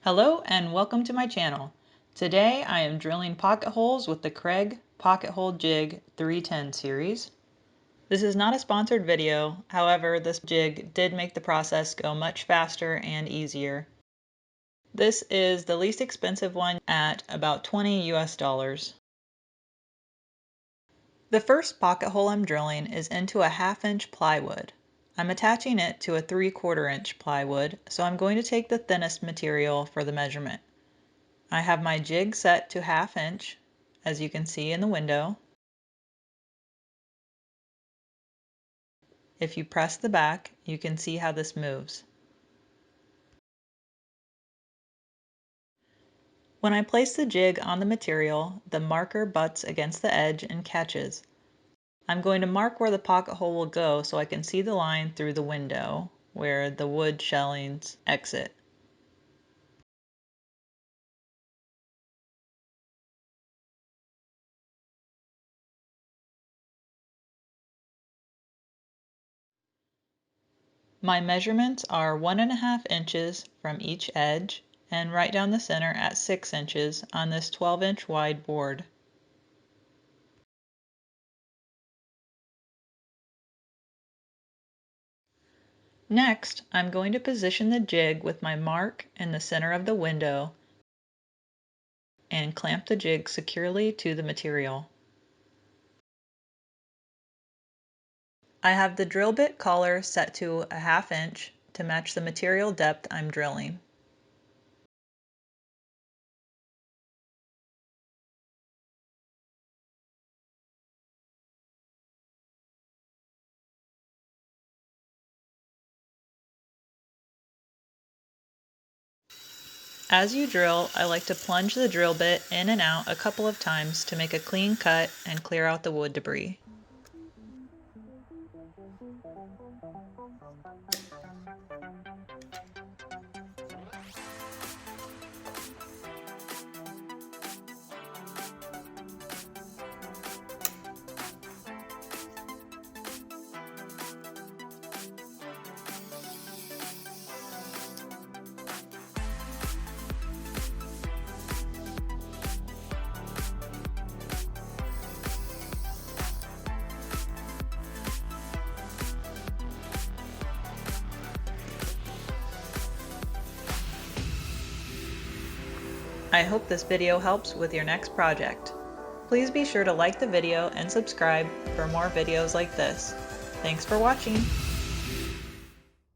Hello and welcome to my channel. Today I am drilling pocket holes with the Craig Pocket Hole Jig 310 series. This is not a sponsored video, however this jig did make the process go much faster and easier. This is the least expensive one at about $20 US. The first pocket hole I'm drilling is into a 1/2 inch plywood. I'm attaching it to a 3/4 inch plywood, so I'm going to take the thinnest material for the measurement. I have my jig set to 1/2 inch, as you can see in the window. If you press the back, you can see how this moves. When I place the jig on the material, the marker butts against the edge and catches. I'm going to mark where the pocket hole will go so I can see the line through the window where the wood shellings exit. My measurements are 1.5 inches from each edge and right down the center at 6 inches on this 12-inch wide board. Next, I'm going to position the jig with my mark in the center of the window and clamp the jig securely to the material. I have the drill bit collar set to a 1/2 inch to match the material depth I'm drilling. As you drill, I like to plunge the drill bit in and out a couple of times to make a clean cut and clear out the wood debris. I hope this video helps with your next project. Please be sure to like the video and subscribe for more videos like this. Thanks for watching!